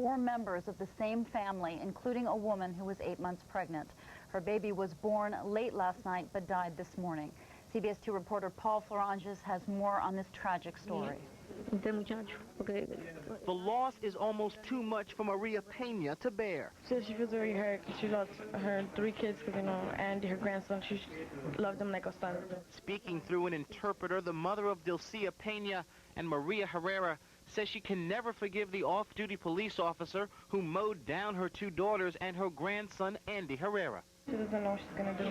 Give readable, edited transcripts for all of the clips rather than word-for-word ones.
4 members of the same family, including a woman who was 8 months pregnant. Her baby was born late last night but died this morning. CBS 2 reporter Paul Fleuranges has more on this tragic story. The loss is almost too much for Maria Pena to bear. She said she feels very hurt because she lost her 3 kids, because, and her grandson, she loved them like a son. Speaking through an interpreter, the mother of Dilcia Pena and Maria Herrera says she can never forgive the off-duty police officer who mowed down her 2 daughters and her grandson, Andy Herrera. She doesn't know what she's going to do.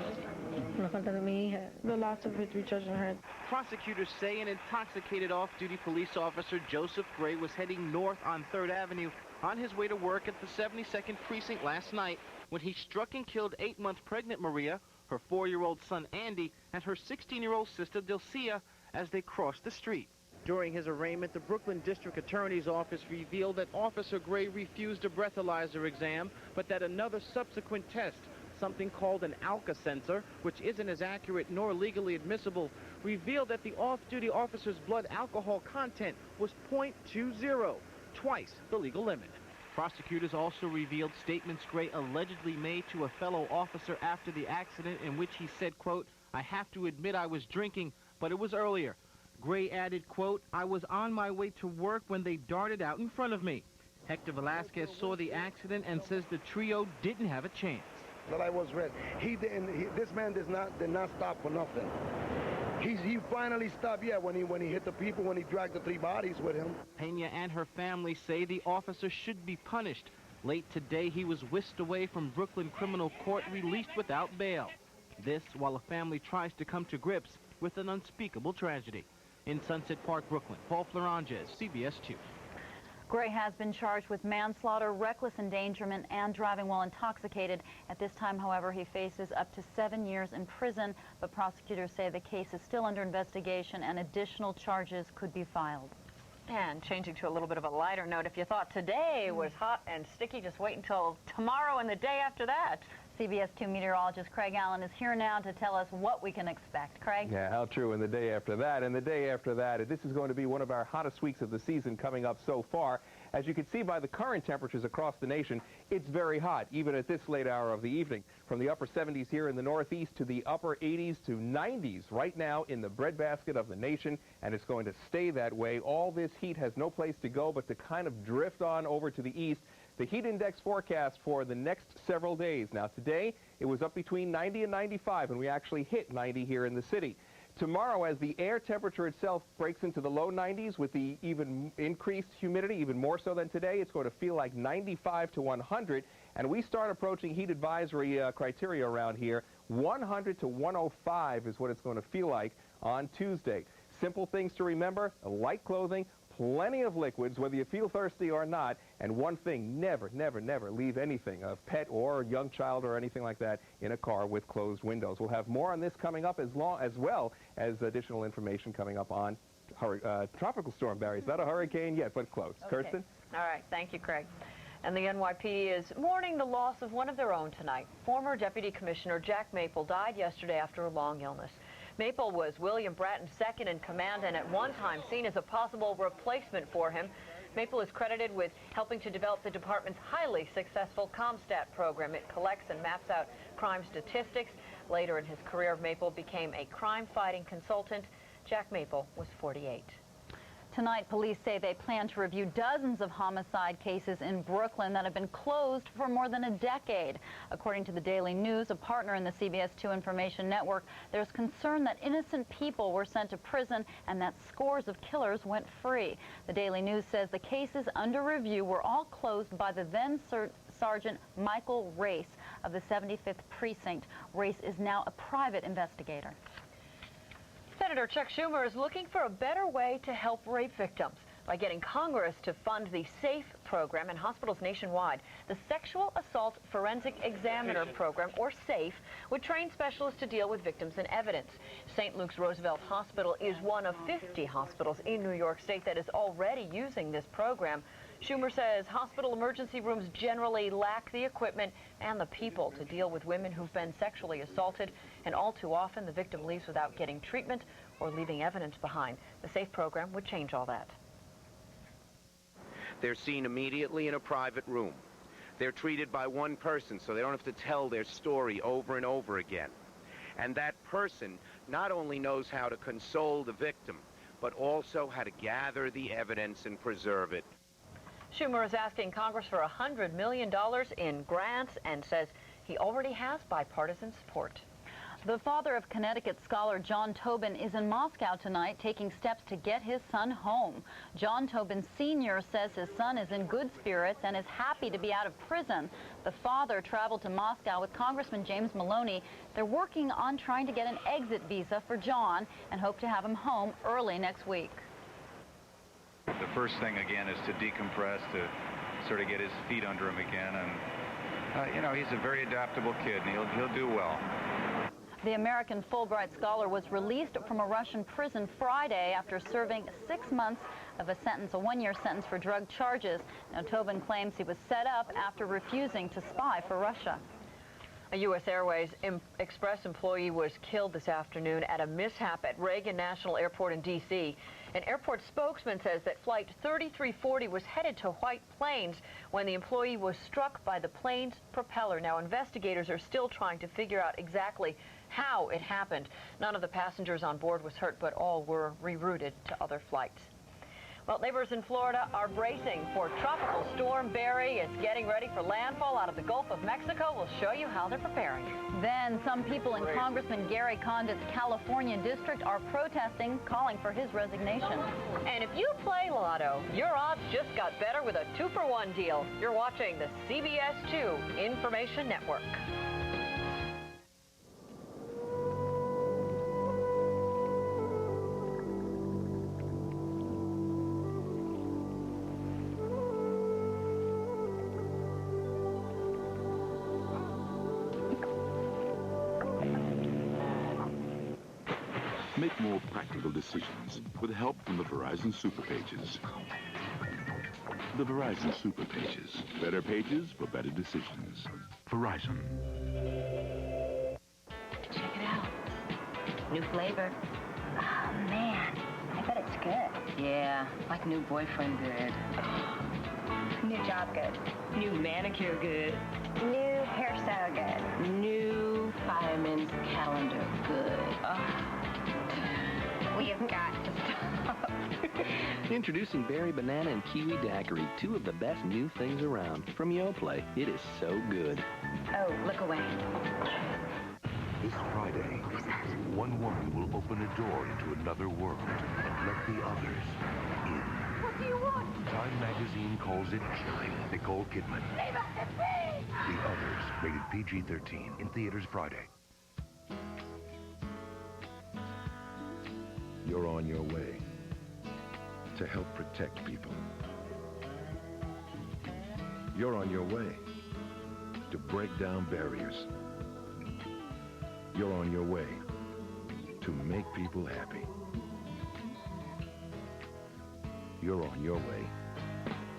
The loss of her 3 children hurt. Prosecutors say an intoxicated off-duty police officer, Joseph Gray, was heading north on 3rd Avenue on his way to work at the 72nd Precinct last night when he struck and killed 8-month pregnant Maria, her 4-year-old son Andy, and her 16-year-old sister Dilcia as they crossed the street. During his arraignment, the Brooklyn District Attorney's Office revealed that Officer Gray refused a breathalyzer exam, but that another subsequent test, something called an ALCA sensor, which isn't as accurate nor legally admissible, revealed that the off-duty officer's blood alcohol content was .20, twice the legal limit. Prosecutors also revealed statements Gray allegedly made to a fellow officer after the accident in which he said, quote, "I have to admit I was drinking, but it was earlier." Gray added, quote, "I was on my way to work when they darted out in front of me." Hector Velasquez saw the accident and says the trio didn't have a chance. That I was red. This man did not stop for nothing. He finally stopped, yeah, when he hit the people, when he dragged the 3 bodies with him. Pena and her family say the officer should be punished. Late today, he was whisked away from Brooklyn Criminal Court, released without bail. This while a family tries to come to grips with an unspeakable tragedy. In Sunset Park, Brooklyn, Paul Fleuranges, CBS 2. Gray has been charged with manslaughter, reckless endangerment, and driving while intoxicated. At this time, however, he faces up to 7 years in prison, but prosecutors say the case is still under investigation and additional charges could be filed. And changing to a little bit of a lighter note, if you thought today was hot and sticky, just wait until tomorrow and the day after that. CBS 2 meteorologist Craig Allen is here now to tell us what we can expect. Craig? Yeah, how true. And the day after that, and the day after that. This is going to be one of our hottest weeks of the season coming up so far. As you can see by the current temperatures across the nation, it's very hot, even at this late hour of the evening. From the upper 70s here in the Northeast to the upper 80s to 90s right now in the breadbasket of the nation, and it's going to stay that way. All this heat has no place to go but to kind of drift on over to the east. The heat index forecast for the next several days. Now, today, it was up between 90 and 95, and we actually hit 90 here in the city. Tomorrow, as the air temperature itself breaks into the low 90s with the even increased humidity, even more so than today, it's going to feel like 95 to 100, and we start approaching heat advisory criteria around here. 100 to 105 is what it's going to feel like on Tuesday. Simple things to remember: light clothing, plenty of liquids, whether you feel thirsty or not, and one thing, never, never, never leave anything, a pet or a young child or anything like that, in a car with closed windows. We'll have more on this coming up, as well as additional information coming up on Tropical Storm Barry. It's not a hurricane yet, but close. Okay. Kirstin? All right. Thank you, Craig. And the NYPD is mourning the loss of one of their own tonight. Former Deputy Commissioner Jack Maple died yesterday after a long illness. Maple was William Bratton's second in command and at one time seen as a possible replacement for him. Maple is credited with helping to develop the department's highly successful ComStat program. It collects and maps out crime statistics. Later in his career, Maple became a crime-fighting consultant. Jack Maple was 48. Tonight, police say they plan to review dozens of homicide cases in Brooklyn that have been closed for more than a decade. According to the Daily News, a partner in the CBS 2 Information Network, there's concern that innocent people were sent to prison and that scores of killers went free. The Daily News says the cases under review were all closed by the then Sergeant Michael Race of the 75th Precinct. Race is now a private investigator. Senator Chuck Schumer is looking for a better way to help rape victims by getting Congress to fund the SAFE program in hospitals nationwide. The Sexual Assault Forensic Examiner program, or SAFE, would train specialists to deal with victims and evidence. St. Luke's Roosevelt Hospital is one of 50 hospitals in New York State that is already using this program. Schumer says hospital emergency rooms generally lack the equipment and the people to deal with women who've been sexually assaulted, and all too often the victim leaves without getting treatment or leaving evidence behind. The SAFE program would change all that. They're seen immediately in a private room. They're treated by one person, so they don't have to tell their story over and over again. And that person not only knows how to console the victim, but also how to gather the evidence and preserve it. Schumer is asking Congress for $100 million in grants and says he already has bipartisan support. The father of Connecticut scholar John Tobin is in Moscow tonight taking steps to get his son home. John Tobin Sr. says his son is in good spirits and is happy to be out of prison. The father traveled to Moscow with Congressman James Maloney. They're working on trying to get an exit visa for John and hope to have him home early next week. The first thing, again, is to decompress, to sort of get his feet under him again. And, you know, he's a very adaptable kid, and he'll do well. The American Fulbright scholar was released from a Russian prison Friday after serving 6 months of a sentence, a one-year sentence for drug charges. Now, Tobin claims he was set up after refusing to spy for Russia. A U.S. Airways Express employee was killed this afternoon at a mishap at Reagan National Airport in D.C. An airport spokesman says that Flight 3340 was headed to White Plains when the employee was struck by the plane's propeller. Now, investigators are still trying to figure out exactly how it happened. None of the passengers on board was hurt, but all were rerouted to other flights. Well, neighbors in Florida are bracing for Tropical Storm Barry. It's getting ready for landfall out of the Gulf of Mexico. We'll show you how they're preparing. Then some people in Congressman Gary Condit's California district are protesting, calling for his resignation. And if you play Lotto, your odds just got better with a 2-for-1 deal. You're watching the CBS 2 Information Network. Make more practical decisions with help from the Verizon Super Pages. The Verizon Super Pages. Better pages for better decisions. Verizon. Check it out. New flavor. Oh, man. I bet it's good. Yeah, like new boyfriend good. New job good. New manicure good. New hairstyle good. New fireman's calendar good. We've got to stop. Introducing Berry Banana and Kiwi Daiquiri, two of the best new things around. From Yoplait, it is so good. Oh, look away. This Friday, one woman will open a door into another world and let the others in. What do you want? Time magazine calls it Nicole Kidman. Leave us in peace! The Others, rated PG-13, in theaters Friday. You're on your way to help protect people. You're on your way to break down barriers. You're on your way to make people happy. You're on your way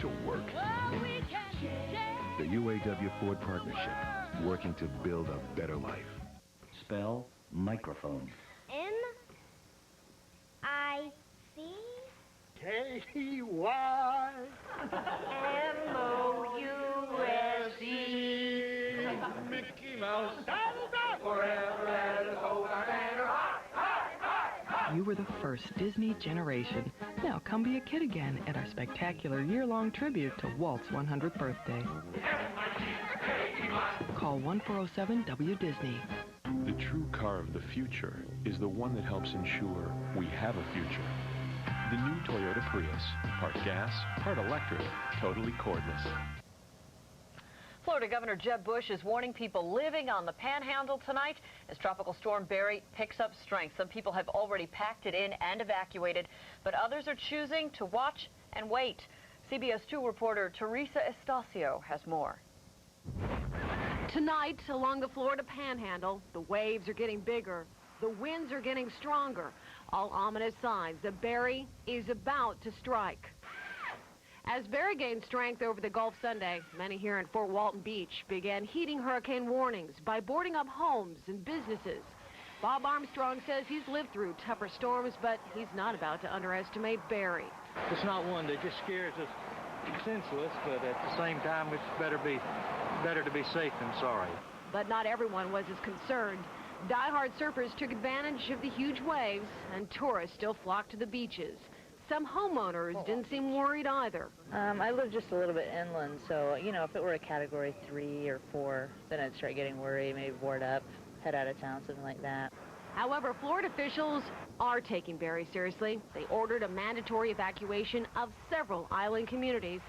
to work. The UAW Ford Partnership, working to build a better life. Spell microphone. K-Y M-O-U-S-E Mickey Mouse forever and You were the first Disney generation. Now come be a kid again at our spectacular year-long tribute to Walt's 100th birthday. Call 1407-WDisney. The true car of the future is the one that helps ensure we have a future. The new Toyota Prius, part gas, part electric, totally cordless. Florida Governor Jeb Bush is warning people living on the Panhandle tonight as Tropical Storm Barry picks up strength. Some people have already packed it in and evacuated, but others are choosing to watch and wait. CBS 2 reporter Terisa Estacio has more. Tonight, along the Florida Panhandle, the waves are getting bigger. The winds are getting stronger. All ominous signs that Barry is about to strike. As Barry gained strength over the Gulf Sunday, many here in Fort Walton Beach began heeding hurricane warnings by boarding up homes and businesses. Bob Armstrong says he's lived through tougher storms, but he's not about to underestimate Barry. It's not one that just scares us. senseless, but at the same time, it's better to be safe than sorry. But not everyone was as concerned. Die-hard surfers took advantage of the huge waves, and tourists still flocked to the beaches. Some homeowners didn't seem worried either. I live just a little bit inland, so, you know, if it were a Category 3 or 4, then I'd start getting worried, maybe board up, head out of town, something like that. However, Florida officials are taking Barry seriously. They ordered a mandatory evacuation of several island communities,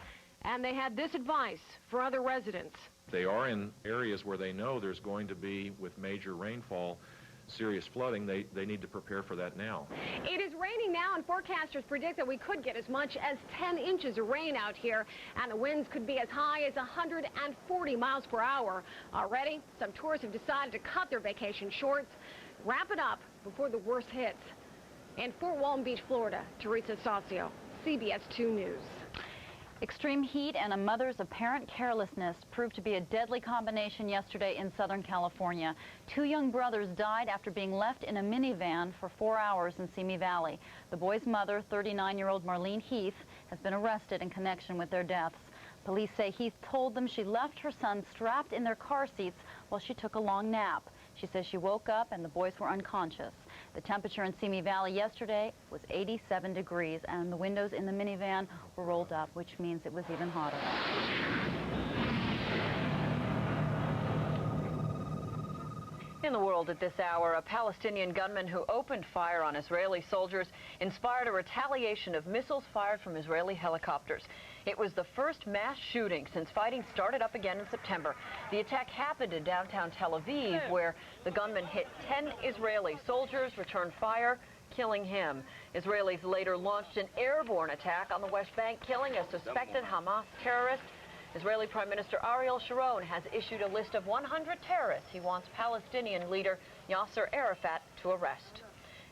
and they had this advice for other residents. They are in areas where they know there's going to be, with major rainfall, serious flooding. They need to prepare for that now. It is raining now, and forecasters predict that we could get as much as 10 inches of rain out here, and the winds could be as high as 140 miles per hour. Already, some tourists have decided to cut their vacation short, wrap it up before the worst hits. In Fort Walton Beach, Florida, Terisa, Estacio, CBS 2 News. Extreme heat and a mother's apparent carelessness proved to be a deadly combination yesterday in Southern California. 2 young brothers died after being left in a minivan for 4 hours in Simi Valley. The boy's mother, 39-year-old Marlene Heath, has been arrested in connection with their deaths. Police say Heath told them she left her son strapped in their car seats while she took a long nap. She says she woke up and the boys were unconscious. The temperature in Simi Valley yesterday was 87 degrees, and the windows in the minivan were rolled up, which means it was even hotter. In the world at this hour, a Palestinian gunman who opened fire on Israeli soldiers inspired a retaliation of missiles fired from Israeli helicopters. It was the first mass shooting since fighting started up again in September. The attack happened in downtown Tel Aviv, where the gunman hit 10 Israeli soldiers, returned fire, killing him. Israelis later launched an airborne attack on the West Bank, killing a suspected Hamas terrorist. Israeli Prime Minister Ariel Sharon has issued a list of 100 terrorists he wants Palestinian leader Yasser Arafat to arrest.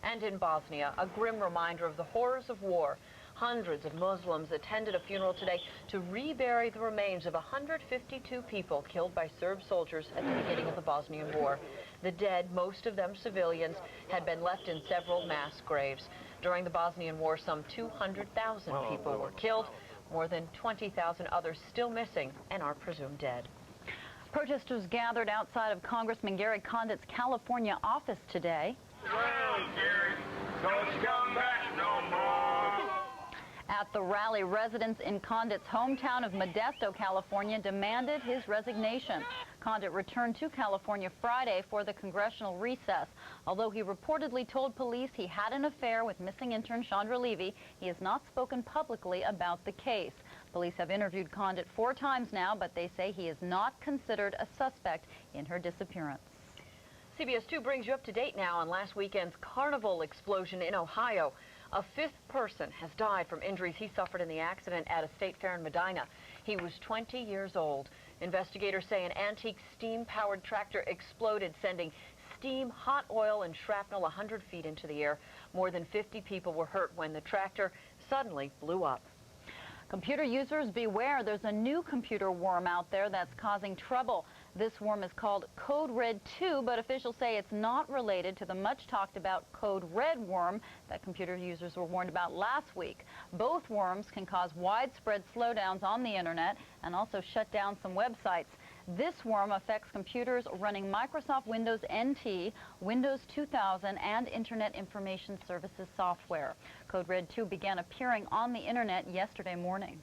And in Bosnia, a grim reminder of the horrors of war. Hundreds of Muslims attended a funeral today to rebury the remains of 152 people killed by Serb soldiers at the beginning of the Bosnian War. The dead, most of them civilians, had been left in several mass graves. During the Bosnian War, some 200,000 people were killed. More than 20,000 others still missing and are presumed dead. Protesters gathered outside of Congressman Gary Condit's California office today. Well, Gary, don't come back no more. At the rally, residents in Condit's hometown of Modesto, California, demanded his resignation. Condit returned to California Friday for the congressional recess. Although he reportedly told police he had an affair with missing intern Chandra Levy, he has not spoken publicly about the case. Police have interviewed Condit 4 times now, but they say he is not considered a suspect in her disappearance. CBS 2 brings you up to date now on last weekend's carnival explosion in Ohio. A 5th person has died from injuries he suffered in the accident at a state fair in Medina. He was 20 years old. Investigators say an antique steam-powered tractor exploded, sending steam, hot oil, and shrapnel 100 feet into the air. More than 50 people were hurt when the tractor suddenly blew up. Computer users beware, there's a new computer worm out there that's causing trouble. This worm is called Code Red 2, but officials say it's not related to the much talked about Code Red worm that computer users were warned about last week. Both worms can cause widespread slowdowns on the internet and also shut down some websites. This worm affects computers running Microsoft Windows NT, Windows 2000, and Internet Information Services software. Code Red 2 began appearing on the internet yesterday morning.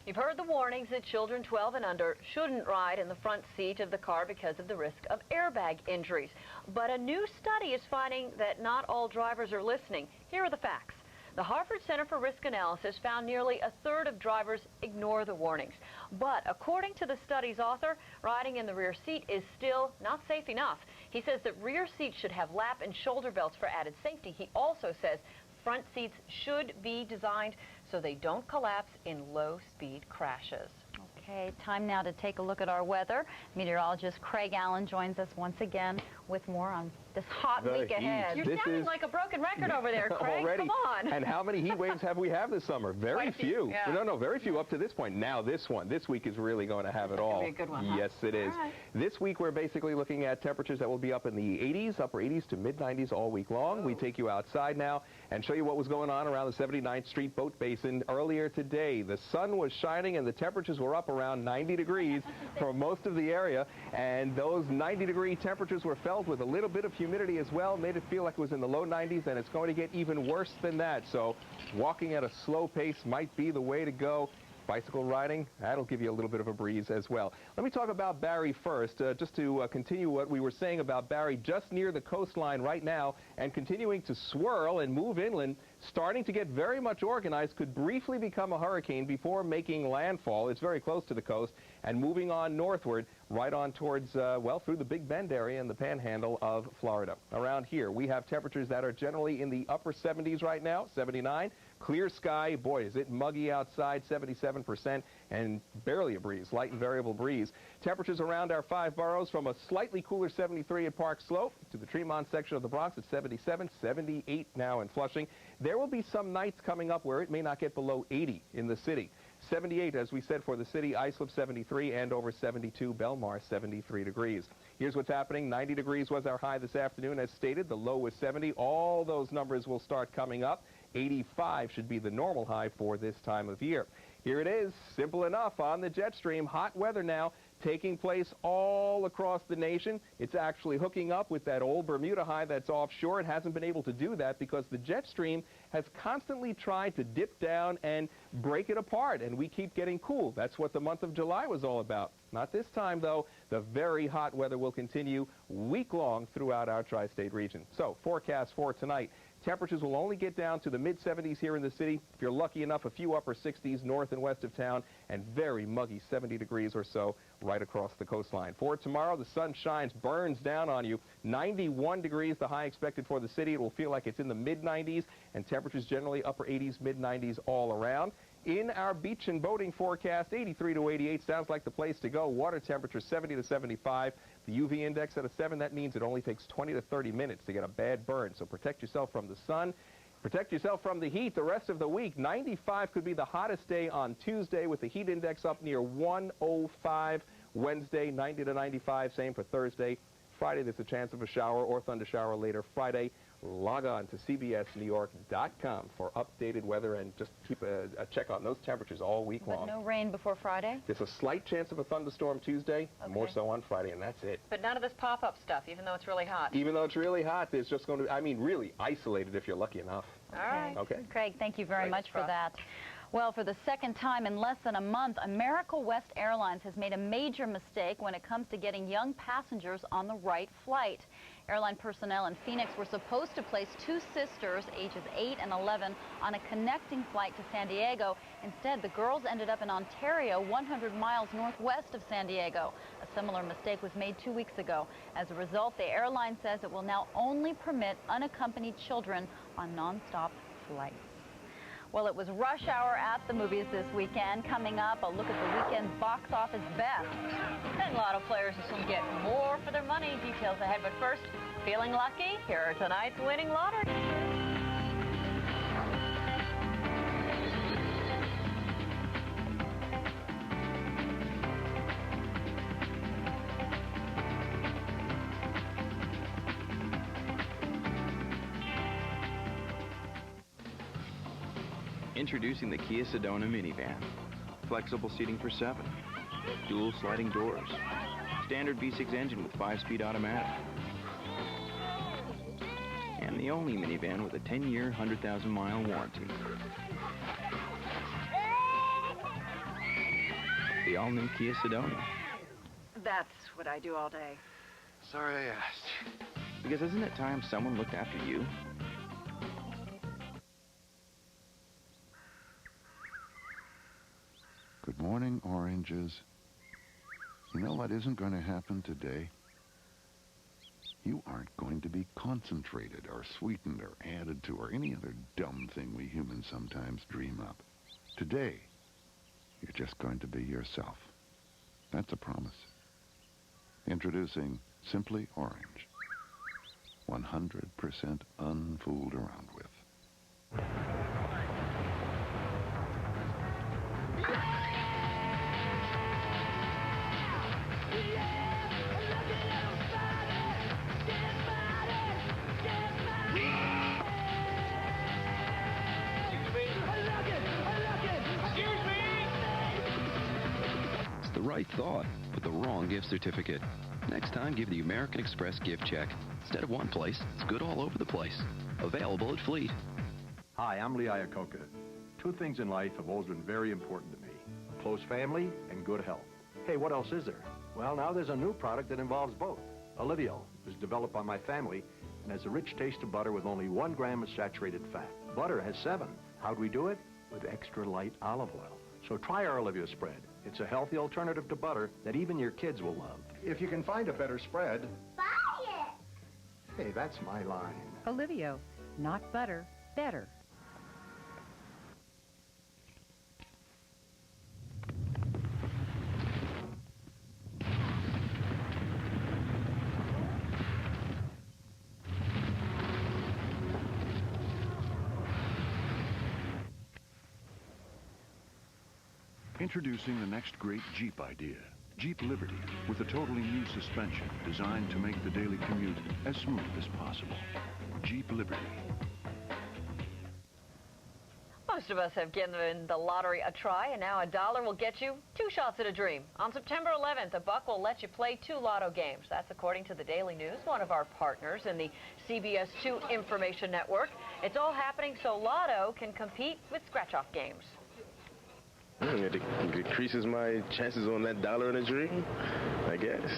You've heard the warnings that children 12 and under shouldn't ride in the front seat of the car because of the risk of airbag injuries. But a new study is finding that not all drivers are listening. Here are the facts. The Harvard Center for Risk Analysis found nearly a third of drivers ignore the warnings. But according to the study's author, riding in the rear seat is still not safe enough. He says that rear seats should have lap and shoulder belts for added safety. He also says front seats should be designed so they don't collapse in low-speed crashes. Okay, time now to take a look at our weather. Meteorologist Craig Allen joins us once again with more on this hot The week ahead. You're sounding like a broken record over there, Craig. Already. Come on. And how many heat waves have we had this summer? Very few. Yeah. No, very few up to this point. Now this week is really going to have it all. Be a good one, huh? Yes, it is. Right. This week we're basically looking at temperatures that will be up in the 80s, upper 80s to mid-90s all week long. We take you outside now and show you what was going on around the 79th Street Boat Basin earlier today. The sun was shining and the temperatures were up around 90 degrees for most of the area, and those 90-degree temperatures were felt with a little bit of humidity as well, made it feel like it was in the low 90s, and it's going to get even worse than that. So walking at a slow pace might be the way to go. Bicycle riding, that'll give you a little bit of a breeze as well. Let me talk about Barrie first, just to continue what we were saying about Barrie, just near the coastline right now, and continuing to swirl and move inland, starting to get very much organized, could briefly become a hurricane before making landfall. It's very close to the coast, and moving on northward, right on towards, well, through the Big Bend area and the panhandle of Florida. Around here, we have temperatures that are generally in the upper 70s right now, 79. Clear sky, boy, is it muggy outside, 77%, and barely a breeze, light and variable breeze. Temperatures around our 5 boroughs from a slightly cooler 73 at Park Slope to the Tremont section of the Bronx at 77, 78 now in Flushing. There will be some nights coming up where it may not get below 80 in the city. 78, as we said, for the city, Islip 73, and over 72, Belmar 73 degrees. Here's what's happening. 90 degrees was our high this afternoon, as stated. The low was 70. All those numbers will start coming up. 85 should be the normal high for this time of year. Here it is, simple enough, on the jet stream. Hot weather now taking place all across the nation. It's actually hooking up with that old Bermuda high that's offshore. It hasn't been able to do that because the jet stream has constantly tried to dip down and break it apart, and we keep getting cool. That's what the month of July was all about. Not this time, though. The very hot weather will continue week-long throughout our tri-state region. So, forecast for tonight. Temperatures will only get down to the mid-70s here in the city. If you're lucky enough, a few upper 60s north and west of town, and very muggy 70 degrees or so right across the coastline. For tomorrow, the sun shines, burns down on you. 91 degrees, the high expected for the city. It will feel like it's in the mid-90s, and temperatures generally upper 80s, mid-90s all around. In our beach and boating forecast, 83 to 88 sounds like the place to go. Water temperature 70 to 75. The UV index at a 7. That means it only takes 20 to 30 minutes to get a bad burn. So protect yourself from the sun. Protect yourself from the heat the rest of the week. 95 could be the hottest day on Tuesday with the heat index up near 105. Wednesday, 90 to 95. Same for Thursday. Friday, there's a chance of a shower or thunder shower later Friday. Log on to CBSNewYork.com for updated weather and just keep a check on those temperatures all week long. But no rain before Friday? There's a slight chance of a thunderstorm Tuesday, more so on Friday, and that's it. But none of this pop-up stuff, even though it's really hot. Even though it's really hot, there's just going to, I mean, really isolated if you're lucky enough. All right. Okay. Craig, thank you very much for that. Well, for the second time in less than a month, America West Airlines has made a major mistake when it comes to getting young passengers on the right flight. Airline personnel in Phoenix were supposed to place 2 sisters, ages 8 and 11, on a connecting flight to San Diego. Instead, the girls ended up in Ontario, 100 miles northwest of San Diego. A similar mistake was made 2 weeks ago. As a result, the airline says it will now only permit unaccompanied children on nonstop flights. Well, it was rush hour at the movies this weekend. Coming up, a look at the weekend's box office best. And lotto players will get more for their money. Details ahead, but first, feeling lucky? Here are tonight's winning lottery numbers. Introducing the Kia Sedona minivan. Flexible seating for 7. Dual sliding doors. Standard V6 engine with 5-speed automatic. And the only minivan with a 10-year, 100,000-mile warranty. The all-new Kia Sedona. That's what I do all day. Sorry I asked. Because isn't it time someone looked after you? Good morning, Oranges. You know what isn't going to happen today? You aren't going to be concentrated or sweetened or added to or any other dumb thing we humans sometimes dream up. Today, you're just going to be yourself. That's a promise. Introducing Simply Orange. 100% unfooled around with. It's the right thought, but the wrong gift certificate. Next time, give the American Express gift check. Instead of one place, it's good all over the place. Available at Fleet. Hi, I'm Lee Iacocca. Two things in life have always been very important to me: a close family and good health. Hey, what else is there? Well, now there's a new product that involves both. Olivio was developed by my family and has a rich taste of butter with only 1 gram of saturated fat. Butter has 7. How'd we do it? With extra light olive oil. So try our Olivio spread. It's a healthy alternative to butter that even your kids will love. If you can find a better spread, buy it! Hey, that's my line. Olivio, not butter, better. Introducing the next great Jeep idea. Jeep Liberty, with a totally new suspension designed to make the daily commute as smooth as possible. Jeep Liberty. Most of us have given the lottery a try, and now $1 will get you 2 shots at a dream. On September 11th, a buck will let you play 2 lotto games. That's according to the Daily News, one of our partners in the CBS-2 Information Network. It's all happening so Lotto can compete with scratch-off games. It decreases my chances on that $1 in a dream, I guess.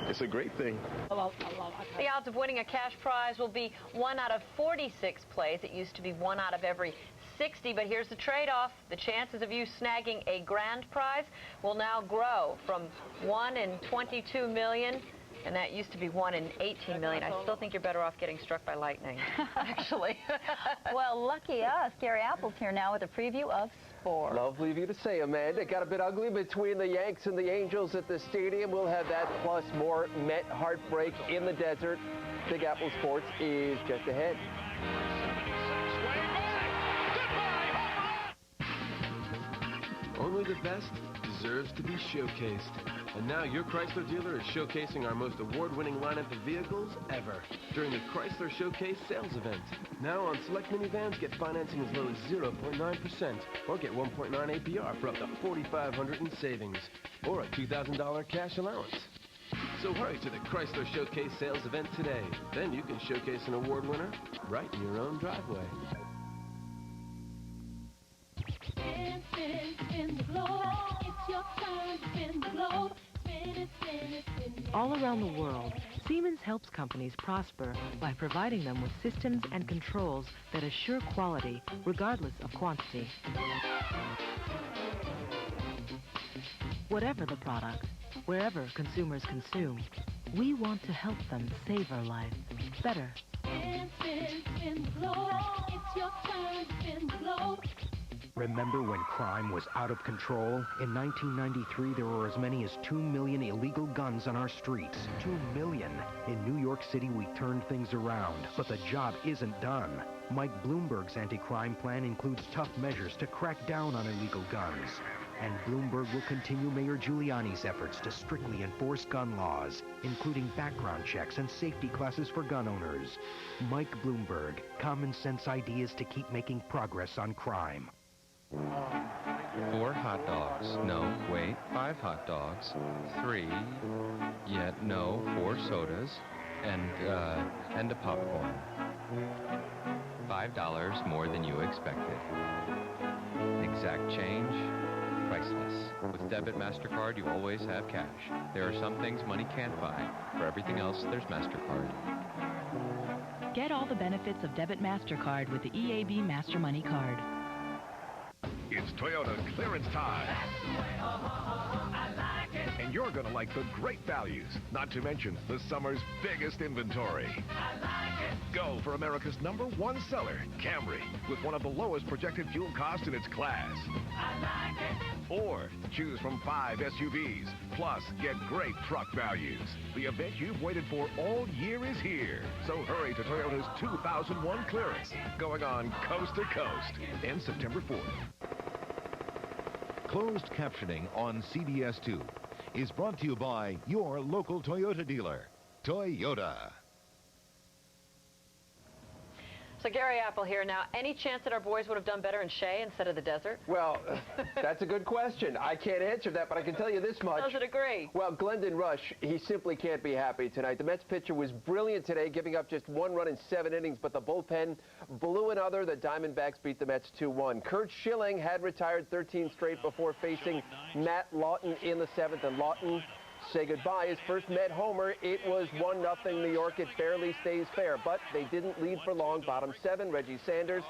It's a great thing. The odds of winning a cash prize will be 1 out of 46 plays. It used to be 1 out of every 60, but here's the trade-off. The chances of you snagging a grand prize will now grow from 1 in 22 million, and that used to be 1 in 18 million. I still think you're better off getting struck by lightning, actually. Well, lucky us. Gary Apple's here now with a preview of sports. Lovely of you to say, Amanda. It got a bit ugly between the Yanks and the Angels at the stadium. We'll have that plus more Met heartbreak in the desert. Big Apple Sports is just ahead. Only the best deserves to be showcased. And now your Chrysler dealer is showcasing our most award-winning lineup of vehicles ever during the Chrysler Showcase sales event. Now on select minivans, get financing as low as 0.9% or get 1.9 APR for up to $4,500 in savings or a $2,000 cash allowance. So hurry to the Chrysler Showcase sales event today. Then you can showcase an award winner right in your own driveway. Spin, spin, spin the globe. It's your turn to spin the globe. Spin it, spin it, spin it. All around the world, Siemens helps companies prosper by providing them with systems and controls that assure quality regardless of quantity. Whatever the product, wherever consumers consume, we want to help them savor life better. Spin, spin, spin the globe. It's your turn to spin the globe. Remember when crime was out of control? In 1993, there were as many as 2 million illegal guns on our streets. 2 million. In New York City, we turned things around, but the job isn't done. Mike Bloomberg's anti-crime plan includes tough measures to crack down on illegal guns. And Bloomberg will continue Mayor Giuliani's efforts to strictly enforce gun laws, including background checks and safety classes for gun owners. Mike Bloomberg, common sense ideas to keep making progress on crime. 4 hot dogs. No, wait, 5 hot dogs. 3, yet no, 4 sodas, and a popcorn. $5 more than you expected. Exact change, priceless. With Debit MasterCard, you always have cash. There are some things money can't buy. For everything else, there's MasterCard. Get all the benefits of Debit MasterCard with the EAB Master Money Card. It's Toyota clearance time. And you're going to like the great values, not to mention the summer's biggest inventory. Go for America's #1 seller, Camry, with one of the lowest projected fuel costs in its class. Or choose from 5 SUVs, plus get great truck values. The event you've waited for all year is here. So hurry to Toyota's 2001 clearance, going on coast to coast, ends September 4th. Closed captioning on CBS2 is brought to you by your local Toyota dealer, Toyota. So Gary Apple here. Now, any chance that our boys would have done better in Shea instead of the desert? Well, that's a good question. I can't answer that, but I can tell you this much. Doesn't agree. Well, Glendon Rush, he simply can't be happy tonight. The Mets pitcher was brilliant today, giving up just 1 run in 7 innings, but the bullpen blew another. The Diamondbacks beat the Mets 2-1. Kurt Schilling had retired 13 straight before facing Matt Lawton in the 7th, and Lawton say goodbye. His first Met homer, it was 1-0 New York. It barely stays fair, but they didn't lead for long. Bottom 7, Reggie Sanders,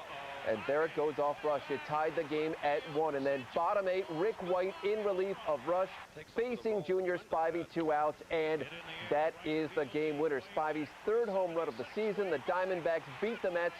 and there it goes off Rush. It tied the game at 1, and then bottom 8, Rick White in relief of Rush, facing Junior Spivey, 2 outs, and that is the game winner. Spivey's 3rd home run of the season. The Diamondbacks beat the Mets.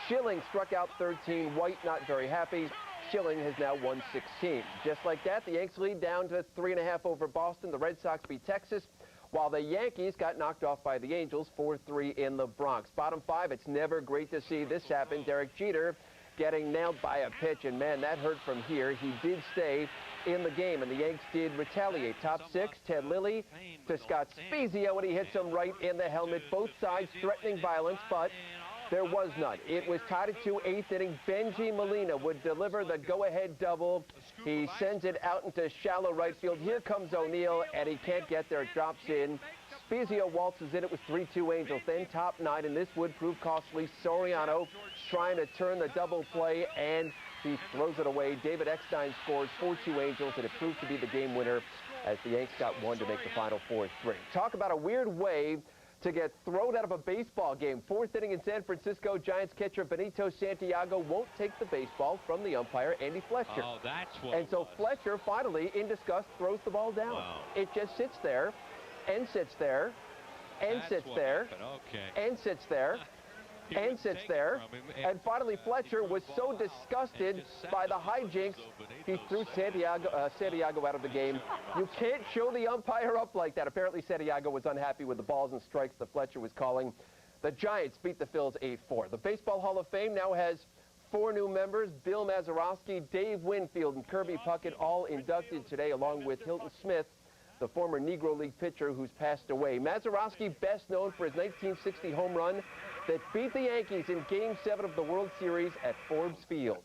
Schilling struck out 13. White not very happy. Schilling has now won 16. Just like that, the Yanks lead down to 3.5 over Boston. The Red Sox beat Texas, while the Yankees got knocked off by the Angels 4-3 in the Bronx. Bottom 5, it's never great to see this happen. Derek Jeter getting nailed by a pitch, and man, that hurt from here. He did stay in the game, and the Yanks did retaliate. Top 6, Ted Lilly to Scott Spezio, and he hits him right in the helmet. Both sides threatening violence, but there was none. It was tied at 2, 8th inning. Benji Molina would deliver the go-ahead double. He sends it out into shallow right field. Here comes O'Neill, and he can't get there. It drops in. Spezio waltzes in. It was 3-2 Angels. Then top 9, and this would prove costly. Soriano trying to turn the double play, and he throws it away. David Eckstein scores 4-2 Angels, and it proved to be the game winner as the Yanks got 1 to make the final 4-3. Talk about a weird way to get thrown out of a baseball game. 4th inning in San Francisco, Giants catcher Benito Santiago won't take the baseball from the umpire, Andy Fletcher. Oh, that's what And so Fletcher finally, in disgust, throws the ball down. Wow. It just sits there, and sits there, and That's sits what there, happened. Okay. and sits there, and sits there, and finally Fletcher was so disgusted by the hijinks, he threw Santiago out of the game. You can't show the umpire up like that. Apparently Santiago was unhappy with the balls and strikes that Fletcher was calling. The Giants beat the Phils 8-4. The Baseball Hall of Fame now has 4 new members: Bill Mazeroski, Dave Winfield, and Kirby Puckett, all inducted today, along with Hilton Smith, the former Negro League pitcher who's passed away. Mazeroski, best known for his 1960 home run that beat the Yankees in Game 7 of the World Series at Forbes Field.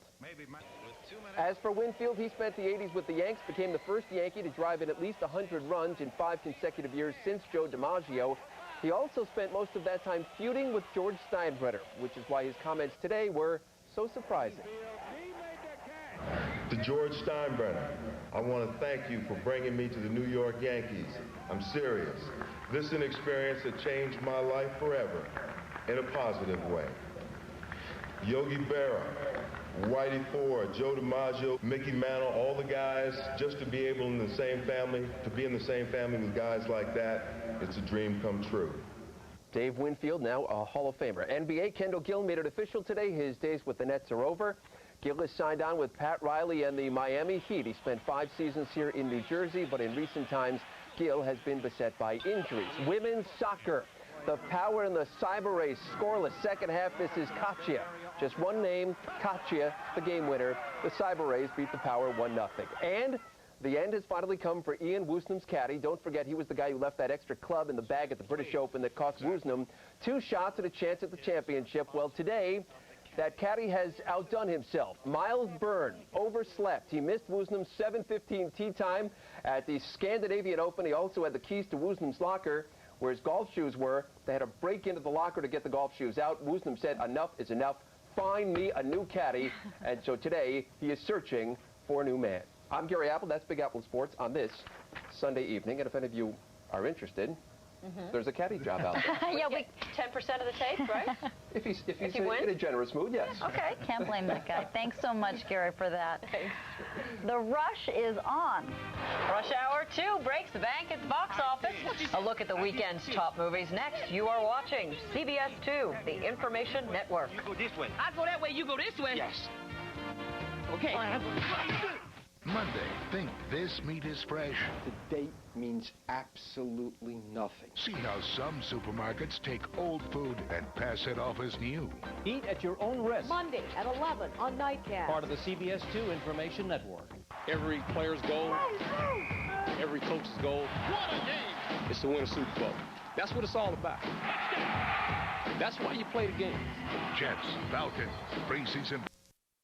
As for Winfield, he spent the 80s with the Yanks, became the first Yankee to drive in at least 100 runs in 5 consecutive years since Joe DiMaggio. He also spent most of that time feuding with George Steinbrenner, which is why his comments today were so surprising. To George Steinbrenner, I want to thank you for bringing me to the New York Yankees. I'm serious. This is an experience that changed my life forever in a positive way. Yogi Berra, Whitey Ford, Joe DiMaggio, Mickey Mantle, all the guys, just to be able in the same family, to be in the same family with guys like that, it's a dream come true. Dave Winfield, now a Hall of Famer. NBA, Kendall Gill made it official today. His days with the Nets are over. Gill is signed on with Pat Riley and the Miami Heat. He spent 5 seasons here in New Jersey, but in recent times, Gill has been beset by injuries. Women's soccer. The Power in the cyber race, scoreless second half. This is Katja. Just one name, Katja, the game winner. The cyber race beat the Power 1-0. And the end has finally come for Ian Woosnam's caddy. Don't forget, he was the guy who left that extra club in the bag at the British Open that cost Woosnam 2 shots at a chance at the championship. Well, today, that caddy has outdone himself. Miles Byrne overslept. He missed Woosnam's 7:15 tee time at the Scandinavian Open. He also had the keys to Woosnam's locker, where his golf shoes were. They had to break into the locker to get the golf shoes out. Woosnam said, enough is enough. Find me a new caddy. And so today, he is searching for a new man. I'm Gary Apple. That's Big Apple Sports on this Sunday evening. And if any of you are interested, there's a caddy job out there. Yeah, we 10% of the tape, right? If he's he in wins? a generous mood, yes. Okay. Can't blame that guy. Thanks so much, Gary, for that. Thanks. The Rush is on. Rush Hour 2 breaks the bank at the box office. A look at the weekend's top movies next. You are watching CBS 2, the Information Network. You go this way. I go that way, you go this way. Yes. Okay. Monday, think this meat is fresh. The date means absolutely nothing. See how some supermarkets take old food and pass it off as new. Eat at your own risk. Monday at 11 on Nightcast. Part of the CBS 2 Information Network. Every player's goal, every coach's goal, is to win a Super Bowl. That's what it's all about. That's why you play the game. Jets, Falcons, preseason